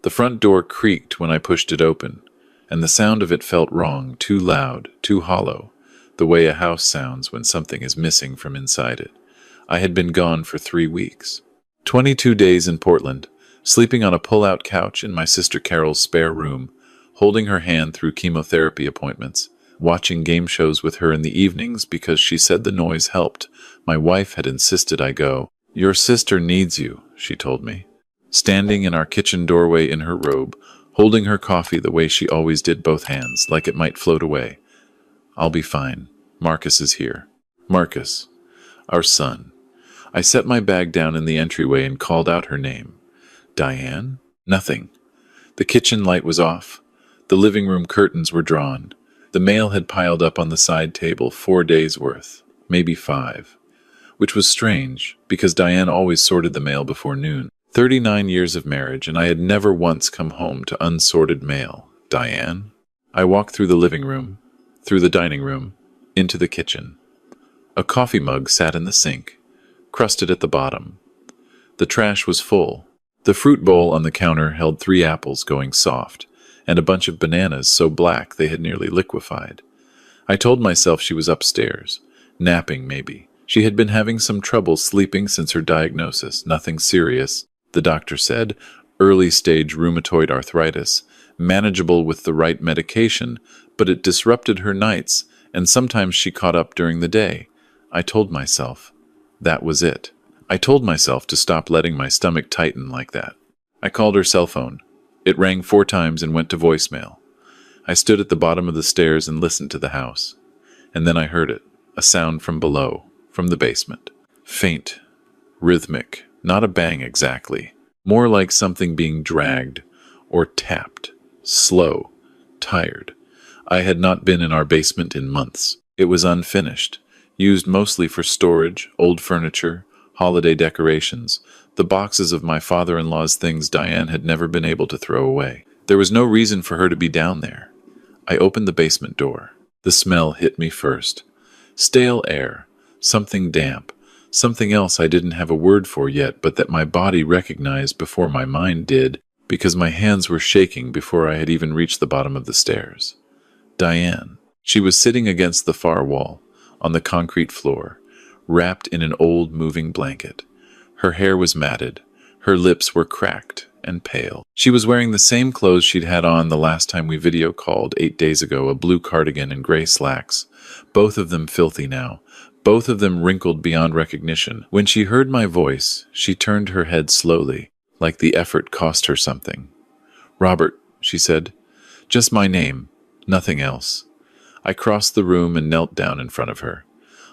The front door creaked when I pushed it open, and the sound of it felt wrong, too loud, too hollow, the way a house sounds when something is missing from inside it. I had been gone for 3 weeks. 22 days in Portland, sleeping on a pull-out couch in my sister Carol's spare room, holding her hand through chemotherapy appointments, watching game shows with her in the evenings because she said the noise helped. My wife had insisted I go. "Your sister needs you," she told me. Standing in our kitchen doorway in her robe, holding her coffee the way she always did, both hands, like it might float away. "I'll be fine. Marcus is here." Marcus, our son. I set my bag down in the entryway and called out her name. Diane? Nothing. The kitchen light was off. The living room curtains were drawn. The mail had piled up on the side table, 4 days' worth, maybe 5, which was strange, because Diane always sorted the mail before noon. 39 years of marriage, and I had never once come home to unsorted mail. Diane? I walked through the living room, through the dining room, into the kitchen. A coffee mug sat in the sink, crusted at the bottom. The trash was full. The fruit bowl on the counter held 3 apples going soft, and a bunch of bananas so black they had nearly liquefied. I told myself she was upstairs, napping maybe. She had been having some trouble sleeping since her diagnosis, nothing serious, the doctor said, early-stage rheumatoid arthritis, manageable with the right medication, but it disrupted her nights, and sometimes she caught up during the day. I told myself that was it. I told myself to stop letting my stomach tighten like that. I called her cell phone. It rang 4 times and went to voicemail. I stood at the bottom of the stairs and listened to the house. And then I heard it, a sound from below, from the basement. Faint, rhythmic, not a bang exactly. More like something being dragged or tapped. Slow, tired. I had not been in our basement in months. It was unfinished, used mostly for storage, old furniture, holiday decorations, the boxes of my father-in-law's things Diane had never been able to throw away. There was no reason for her to be down there. I opened the basement door. The smell hit me first. Stale air, something damp, something else I didn't have a word for yet, but that my body recognized before my mind did, because my hands were shaking before I had even reached the bottom of the stairs. Diane. She was sitting against the far wall, on the concrete floor, wrapped in an old moving blanket. Her hair was matted. Her lips were cracked and pale. She was wearing the same clothes she'd had on the last time we video called 8 days ago, a blue cardigan and gray slacks, both of them filthy now, both of them wrinkled beyond recognition. When she heard my voice, she turned her head slowly, like the effort cost her something. "Robert," she said. "Just my name, nothing else." I crossed the room and knelt down in front of her.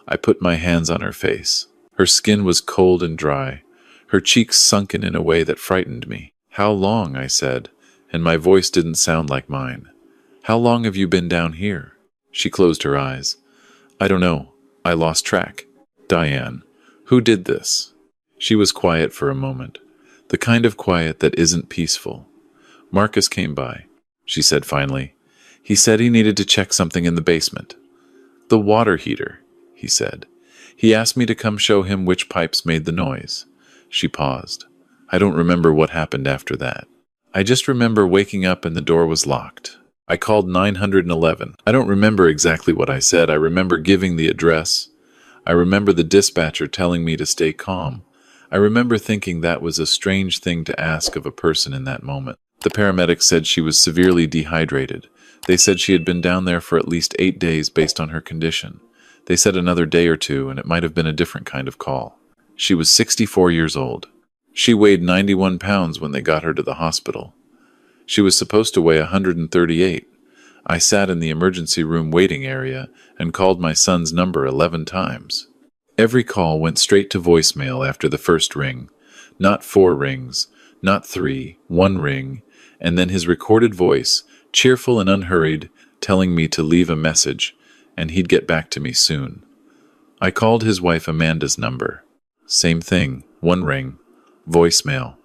I put my hands on her face. Her skin was cold and dry, her cheeks sunken in a way that frightened me. "How long?" I said, and my voice didn't sound like mine. "How long have you been down here?" She closed her eyes. "I don't know. I lost track." "Diane, who did this?" She was quiet for a moment, the kind of quiet that isn't peaceful. "Marcus came by," she said finally. "He said he needed to check something in the basement." "The water heater," he said. "He asked me to come show him which pipes made the noise." She paused. I don't remember what happened after that. I just remember waking up and the door was locked. I called 911. I don't remember exactly what I said. I remember giving the address. I remember the dispatcher telling me to stay calm. I remember thinking that was a strange thing to ask of a person in that moment. The paramedics said she was severely dehydrated. They said she had been down there for at least 8 days based on her condition. They said another day or 2, and it might have been a different kind of call. She was 64 years old. She weighed 91 pounds when they got her to the hospital. She was supposed to weigh 138. I sat in the emergency room waiting area and called my son's number 11 times. Every call went straight to voicemail after the first ring. Not 4 rings, not 3, 1 ring, and then his recorded voice, cheerful and unhurried, telling me to leave a message, and he'd get back to me soon. I called his wife Amanda's number. Same thing, 1 ring, voicemail.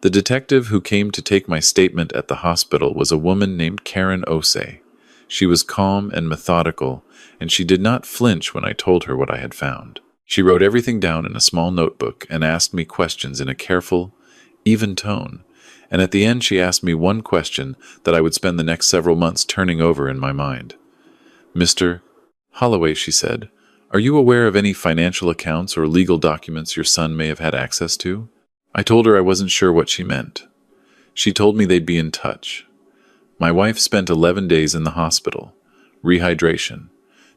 The detective who came to take my statement at the hospital was a woman named Karen Osei. She was calm and methodical, and she did not flinch when I told her what I had found. She wrote everything down in a small notebook and asked me questions in a careful, even tone, And at the end she asked me one question that I would spend the next several months turning over in my mind. "Mr. Holloway," she said, "are you aware of any financial accounts or legal documents your son may have had access to?" I told her I wasn't sure what she meant. She told me they'd be in touch. My wife spent 11 days in the hospital. Rehydration,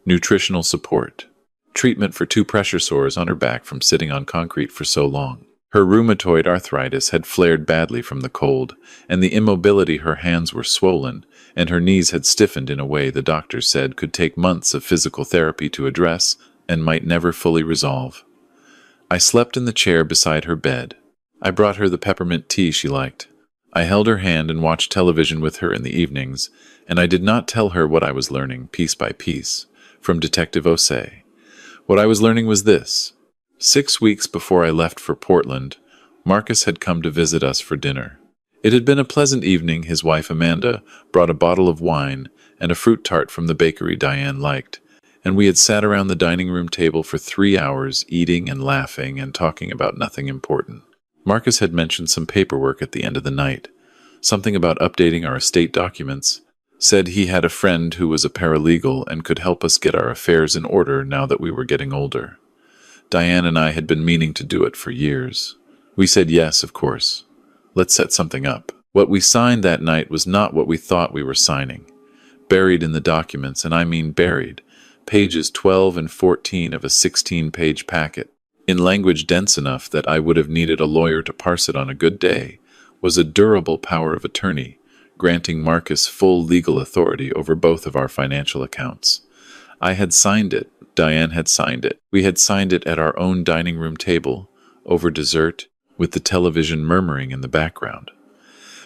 nutritional support, treatment for 2 pressure sores on her back from sitting on concrete for so long. Her rheumatoid arthritis had flared badly from the cold, and the immobility her hands were swollen, and her knees had stiffened in a way the doctors said could take months of physical therapy to address and might never fully resolve. I slept in the chair beside her bed. I brought her the peppermint tea she liked. I held her hand and watched television with her in the evenings, and I did not tell her what I was learning, piece by piece, from Detective Osei. What I was learning was this. 6 weeks before I left for Portland, Marcus had come to visit us for dinner. It had been a pleasant evening. His wife Amanda brought a bottle of wine and a fruit tart from the bakery Diane liked, and we had sat around the dining room table for 3 hours, eating and laughing and talking about nothing important. Marcus had mentioned some paperwork at the end of the night, something about updating our estate documents, said he had a friend who was a paralegal and could help us get our affairs in order now that we were getting older. Diane and I had been meaning to do it for years. We said yes, of course. Let's set something up. What we signed that night was not what we thought we were signing. Buried in the documents, and I mean buried, pages 12 and 14 of a 16-page packet, in language dense enough that I would have needed a lawyer to parse it on a good day, was a durable power of attorney, granting Marcus full legal authority over both of our financial accounts. I had signed it. Diane had signed it. We had signed it at our own dining room table, over dessert, with the television murmuring in the background.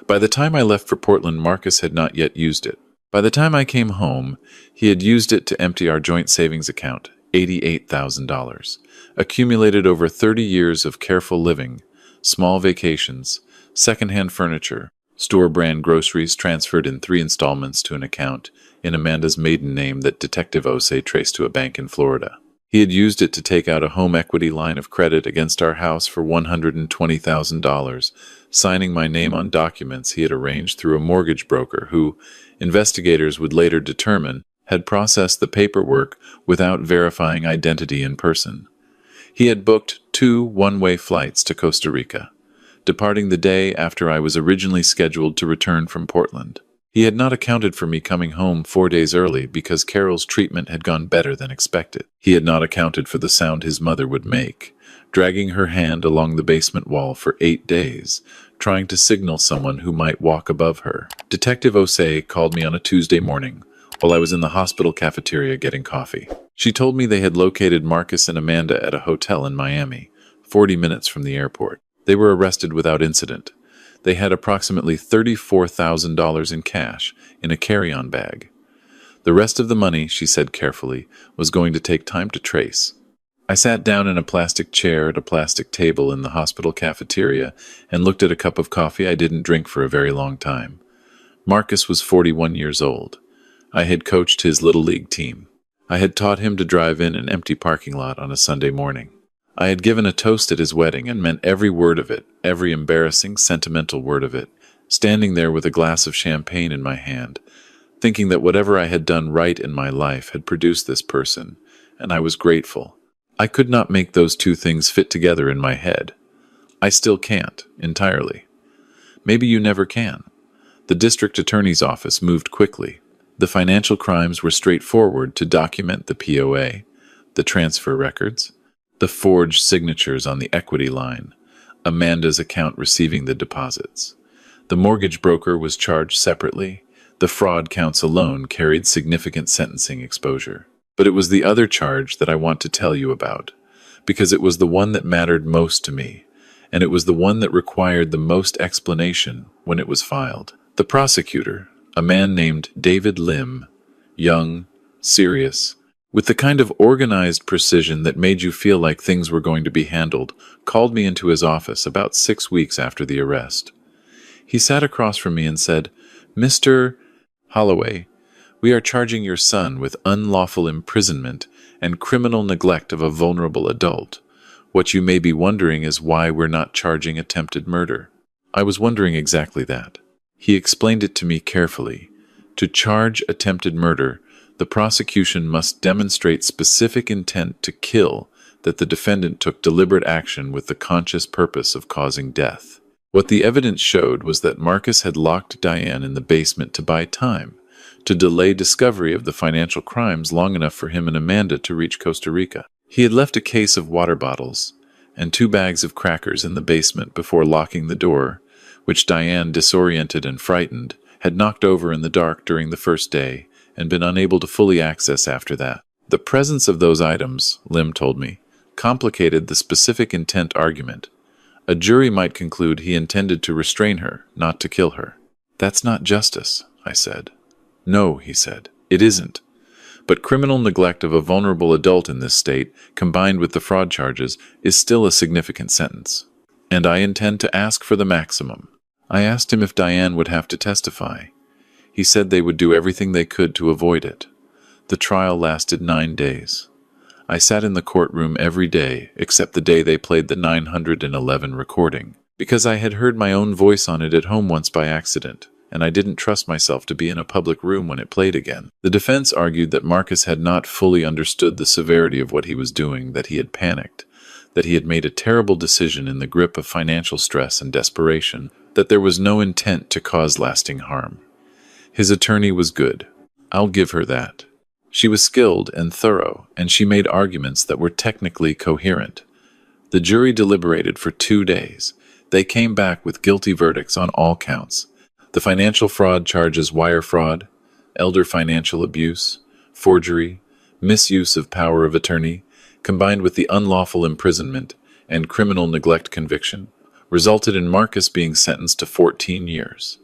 By the time I left for Portland, Marcus had not yet used it. By the time I came home, he had used it to empty our joint savings account, $88,000, accumulated over 30 years of careful living, small vacations, secondhand furniture, store-brand groceries transferred in 3 installments to an account in Amanda's maiden name that Detective Osei traced to a bank in Florida. He had used it to take out a home equity line of credit against our house for $120,000, signing my name on documents he had arranged through a mortgage broker who, investigators would later determine, had processed the paperwork without verifying identity in person. He had booked 2 one-way flights to Costa Rica, departing the day after I was originally scheduled to return from Portland. He had not accounted for me coming home 4 days early because Carol's treatment had gone better than expected. He had not accounted for the sound his mother would make, dragging her hand along the basement wall for 8 days, trying to signal someone who might walk above her. Detective Osei called me on a Tuesday morning, while I was in the hospital cafeteria getting coffee. She told me they had located Marcus and Amanda at a hotel in Miami, 40 minutes from the airport. They were arrested without incident. They had approximately $34,000 in cash in a carry-on bag. The rest of the money, she said carefully, was going to take time to trace. I sat down in a plastic chair at a plastic table in the hospital cafeteria and looked at a cup of coffee I didn't drink for a very long time. Marcus was 41 years old. I had coached his Little League team. I had taught him to drive in an empty parking lot on a Sunday morning. I had given a toast at his wedding and meant every word of it, every embarrassing, sentimental word of it, standing there with a glass of champagne in my hand, thinking that whatever I had done right in my life had produced this person, and I was grateful. I could not make those 2 things fit together in my head. I still can't, entirely. Maybe you never can. The district attorney's office moved quickly. The financial crimes were straightforward to document the POA, the transfer records, the forged signatures on the equity line, Amanda's account receiving the deposits. The mortgage broker was charged separately. The fraud counts alone carried significant sentencing exposure. But it was the other charge that I want to tell you about, because it was the one that mattered most to me, and it was the one that required the most explanation when it was filed. The prosecutor, a man named David Lim, young, serious, with the kind of organized precision that made you feel like things were going to be handled, called me into his office about 6 weeks after the arrest. He sat across from me and said, "Mr. Holloway, we are charging your son with unlawful imprisonment and criminal neglect of a vulnerable adult. What you may be wondering is why we're not charging attempted murder." I was wondering exactly that. He explained it to me carefully. To charge attempted murder, the prosecution must demonstrate specific intent to kill, that the defendant took deliberate action with the conscious purpose of causing death. What the evidence showed was that Marcus had locked Diane in the basement to buy time, to delay discovery of the financial crimes long enough for him and Amanda to reach Costa Rica. He had left a case of water bottles and 2 bags of crackers in the basement before locking the door, which Diane, disoriented and frightened, had knocked over in the dark during the first day and been unable to fully access after that. The presence of those items, Lim told me, complicated the specific intent argument. A jury might conclude he intended to restrain her, not to kill her. That's not justice, I said. No, he said, it isn't. But criminal neglect of a vulnerable adult in this state, combined with the fraud charges, is still a significant sentence. And I intend to ask for the maximum. I asked him if Diane would have to testify. He said they would do everything they could to avoid it. The trial lasted 9 days. I sat in the courtroom every day except the day they played the 911 recording, because I had heard my own voice on it at home once by accident, and I didn't trust myself to be in a public room when it played again. The defense argued that Marcus had not fully understood the severity of what he was doing, that he had panicked, that he had made a terrible decision in the grip of financial stress and desperation, that there was no intent to cause lasting harm. His attorney was good. I'll give her that. She was skilled and thorough, and she made arguments that were technically coherent. The jury deliberated for 2 days. They came back with guilty verdicts on all counts. The financial fraud charges: wire fraud, elder financial abuse, forgery, misuse of power of attorney, combined with the unlawful imprisonment and criminal neglect conviction, resulted in Marcus being sentenced to 14 years.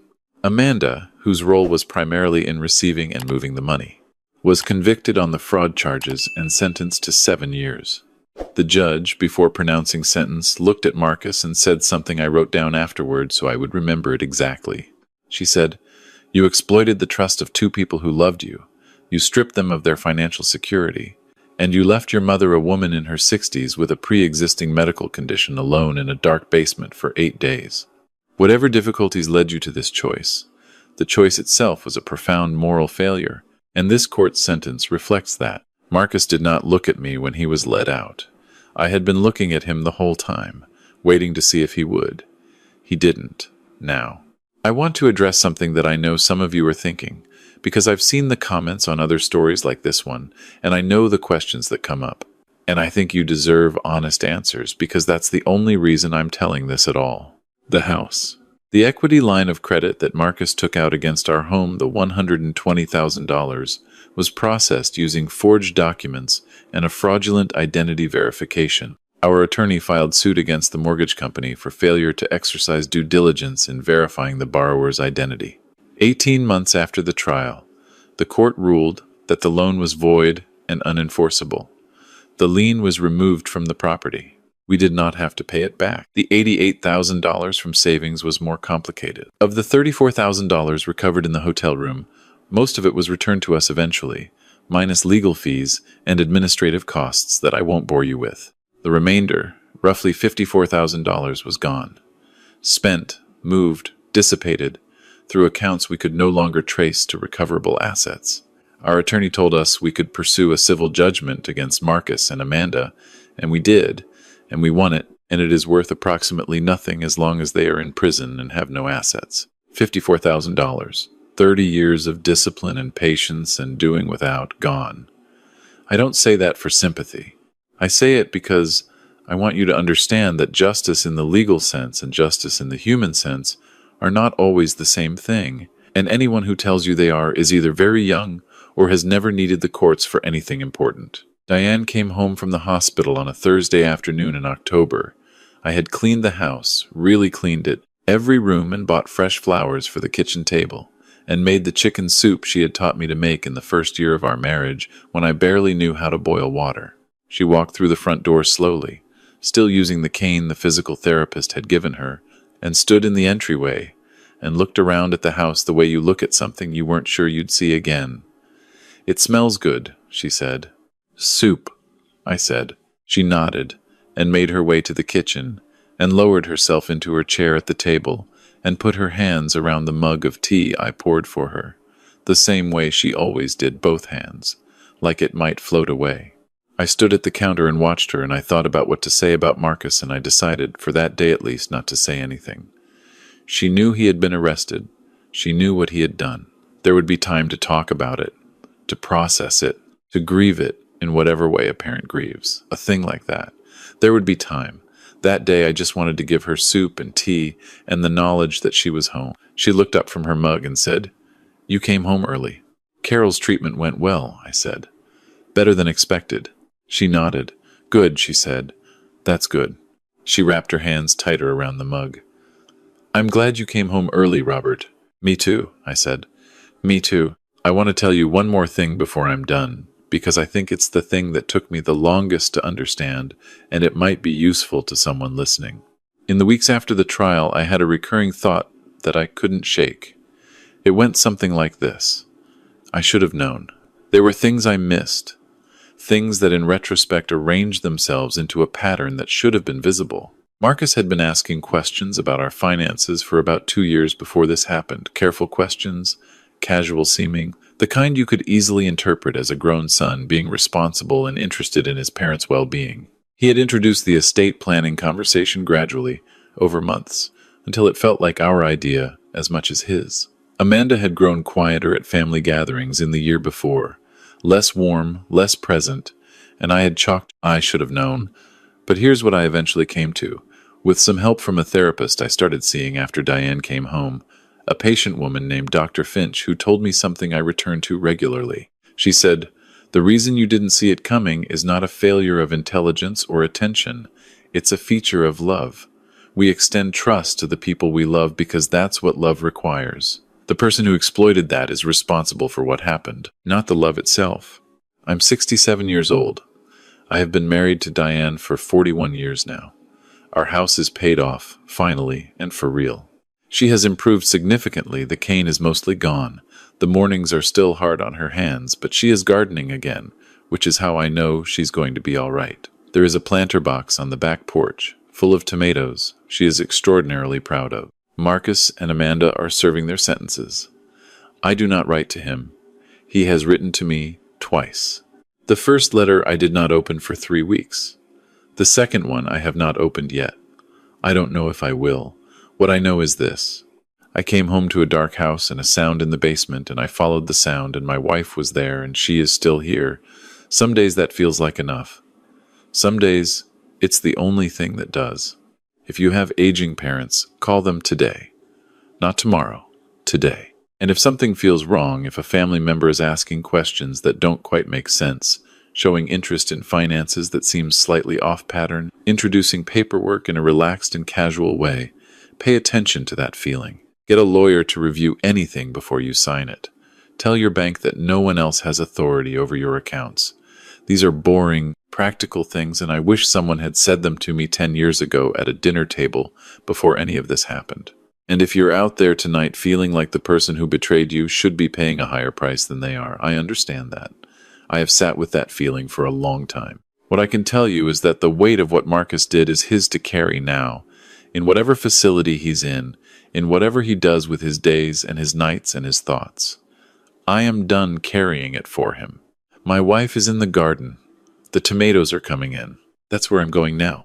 Amanda, whose role was primarily in receiving and moving the money, was convicted on the fraud charges and sentenced to 7 years. The judge, before pronouncing sentence, looked at Marcus and said something I wrote down afterward so I would remember it exactly. She said, "You exploited the trust of 2 people who loved you. You stripped them of their financial security. And you left your mother, a woman in her 60s with a pre-existing medical condition, alone in a dark basement for 8 days. Whatever difficulties led you to this choice, the choice itself was a profound moral failure, and this court's sentence reflects that." Marcus did not look at me when he was let out. I had been looking at him the whole time, waiting to see if he would. He didn't. Now, I want to address something that I know some of you are thinking, because I've seen the comments on other stories like this one, and I know the questions that come up. And I think you deserve honest answers, because that's the only reason I'm telling this at all. The house. The equity line of credit that Marcus took out against our home, the $120,000, was processed using forged documents and a fraudulent identity verification. Our attorney filed suit against the mortgage company for failure to exercise due diligence in verifying the borrower's identity. 18 months after the trial, the court ruled that the loan was void and unenforceable. The lien was removed from the property. We did not have to pay it back. The $88,000 from savings was more complicated. Of the $34,000 recovered in the hotel room, most of it was returned to us eventually, minus legal fees and administrative costs that I won't bore you with. The remainder, roughly $54,000, was gone. Spent, moved, dissipated, through accounts we could no longer trace to recoverable assets. Our attorney told us we could pursue a civil judgment against Marcus and Amanda, and we did, and we won it, and it is worth approximately nothing as long as they are in prison and have no assets. $54,000. 30 years of discipline and patience and doing without, gone. I don't say that for sympathy. I say it because I want you to understand that justice in the legal sense and justice in the human sense are not always the same thing, and anyone who tells you they are is either very young or has never needed the courts for anything important. Diane came home from the hospital on a Thursday afternoon in October. I had cleaned the house, really cleaned it, every room, and bought fresh flowers for the kitchen table, and made the chicken soup she had taught me to make in the first year of our marriage when I barely knew how to boil water. She walked through the front door slowly, still using the cane the physical therapist had given her, and stood in the entryway and looked around at the house the way you look at something you weren't sure you'd see again. "It smells good," she said. "Soup," I said. She nodded and made her way to the kitchen and lowered herself into her chair at the table and put her hands around the mug of tea I poured for her, the same way she always did, both hands, like it might float away. I stood at the counter and watched her, and I thought about what to say about Marcus, and I decided, for that day at least, not to say anything. She knew he had been arrested. She knew what he had done. There would be time to talk about it, to process it, to grieve it in whatever way a parent grieves. A thing like that. There would be time. That day I just wanted to give her soup and tea and the knowledge that she was home. She looked up from her mug and said, "You came home early." "Carol's treatment went well," I said. "Better than expected." She nodded. "Good," she said. "That's good." She wrapped her hands tighter around the mug. "I'm glad you came home early, Robert." "Me too," I said. "Me too. I want to tell you one more thing before I'm done, because I think it's the thing that took me the longest to understand, and it might be useful to someone listening. In the weeks after the trial, I had a recurring thought that I couldn't shake. It went something like this. I should have known. There were things I missed, things that in retrospect arranged themselves into a pattern that should have been visible. Marcus had been asking questions about our finances for about 2 years before this happened. Careful questions, casual seeming, the kind you could easily interpret as a grown son being responsible and interested in his parents' well-being. He had introduced the estate planning conversation gradually, over months, until it felt like our idea as much as his. Amanda had grown quieter at family gatherings in the year before, less warm, less present, and I had chalked I should have known. But here's what I eventually came to. With some help from a therapist I started seeing after Diane came home, a patient woman named Dr. Finch who told me something I returned to regularly. She said, "The reason you didn't see it coming is not a failure of intelligence or attention. It's a feature of love. We extend trust to the people we love because that's what love requires. The person who exploited that is responsible for what happened, not the love itself." I'm 67 years old. I have been married to Diane for 41 years now. Our house is paid off, finally, and for real. She has improved significantly. The cane is mostly gone. The mornings are still hard on her hands, but she is gardening again, which is how I know she's going to be all right. There is a planter box on the back porch, full of tomatoes she is extraordinarily proud of. Marcus and Amanda are serving their sentences. I do not write to him. He has written to me twice. The first letter I did not open for 3 weeks. The second one I have not opened yet. I don't know if I will. What I know is this. I came home to a dark house and a sound in the basement, and I followed the sound, and my wife was there, and she is still here. Some days that feels like enough. Some days it's the only thing that does. If you have aging parents, call them today. Not tomorrow, today. And if something feels wrong, if a family member is asking questions that don't quite make sense, showing interest in finances that seems slightly off-pattern, introducing paperwork in a relaxed and casual way, pay attention to that feeling. Get a lawyer to review anything before you sign it. Tell your bank that no one else has authority over your accounts. These are boring, practical things, and I wish someone had said them to me 10 years ago at a dinner table before any of this happened. And if you're out there tonight feeling like the person who betrayed you should be paying a higher price than they are, I understand that. I have sat with that feeling for a long time. What I can tell you is that the weight of what Marcus did is his to carry now, in whatever facility he's in whatever he does with his days and his nights and his thoughts. I am done carrying it for him. My wife is in the garden. The tomatoes are coming in. That's where I'm going now.